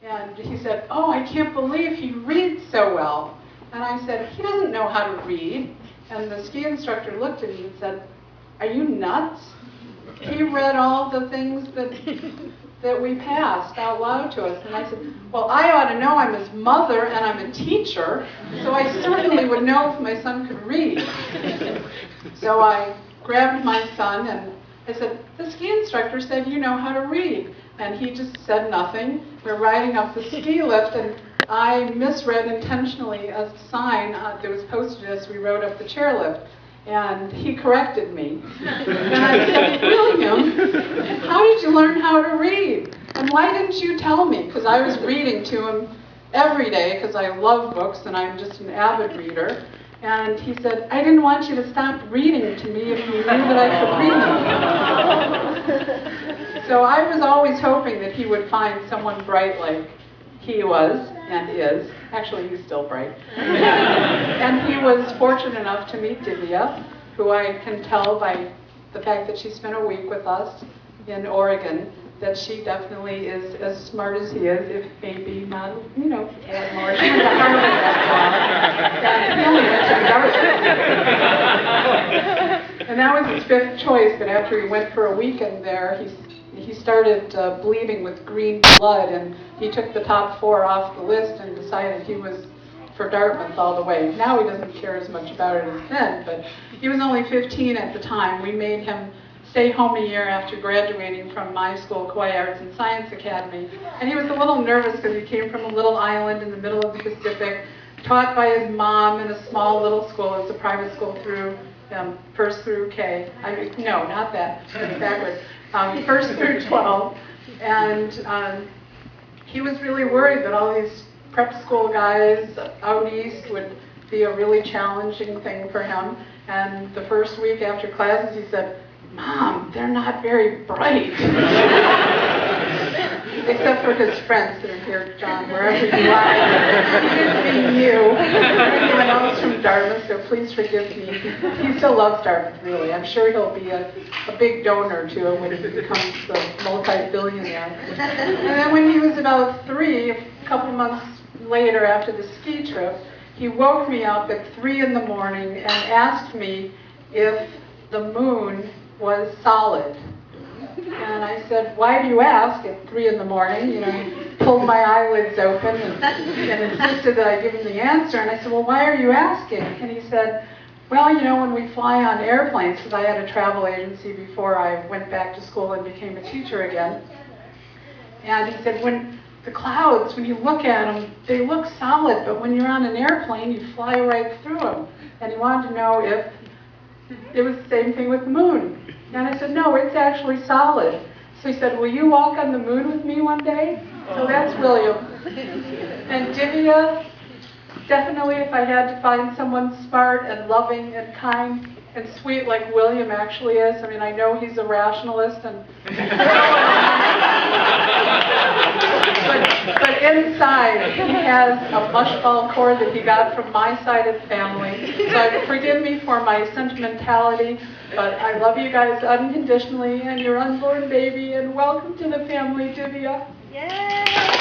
And he said, oh, I can't believe he reads so well. And I said, he doesn't know how to read. And the ski instructor looked at me and said, are you nuts? He read all the things that we passed out loud to us. And I said, well, I ought to know. I'm his mother and I'm a teacher, so I certainly would know if my son could read. So I grabbed my son and I said, the ski instructor said you know how to read. And he just said nothing. We're riding up the ski lift and I misread intentionally a sign that was posted as we rode up the chairlift. And he corrected me. And I said, William, how did you learn how to read? And why didn't you tell me? Because I was reading to him every day because I love books and I'm just an avid reader. And he said, I didn't want you to stop reading to me if you knew that I could read. So I was always hoping that he would find someone bright like he was and is. Actually, he's still bright. And he was fortunate enough to meet Divia, who I can tell by the fact that she spent a week with us in Oregon, that she definitely is as smart as he is, if maybe not, you know, a tad more. She went to Harvard and he only went to Berkeley. And that was his fifth choice, but after he went for a weekend there, he started bleeding with green blood, and he took the top 4 off the list and decided he was for Dartmouth all the way. Now he doesn't care as much about it as then, but he was only 15 at the time. We made him stay home a year after graduating from my school, Kauai Arts and Science Academy, and he was a little nervous because he came from a little island in the middle of the Pacific, taught by his mom in a small little school. It's a private school through first through K. No, not that. It's backwards. First through 12, and he was really worried that all these prep school guys out east would be a really challenging thing for him. And the first week after classes, he said, Mom, they're not very bright. Except for his friends that are here, John, wherever you are. He didn't mean you, or anyone else from Dartmouth, so please forgive me. He still loves Dartmouth, really. I'm sure he'll be a big donor to it when he becomes a multi-billionaire. And then when he was about 3, a couple months later after the ski trip, he woke me up at 3 in the morning and asked me if the moon was solid. And I said, why do you ask at 3 in the morning? You know, he pulled my eyelids open and insisted that I give him the answer. And I said, well, why are you asking? And he said, well, you know, when we fly on airplanes, because I had a travel agency before I went back to school and became a teacher again. And he said, when the clouds, when you look at them, they look solid, but when you're on an airplane, you fly right through them. And he wanted to know if it was the same thing with the moon. And I said, no, it's actually solid. So he said, will you walk on the moon with me one day? So that's William. And Divia, definitely if I had to find someone smart and loving and kind and sweet like William actually is. I mean, I know he's a rationalist, and but inside he has a mushball cord that he got from my side of the family. So forgive me for my sentimentality, but I love you guys unconditionally and your unborn baby, and welcome to the family, Divia. Yay!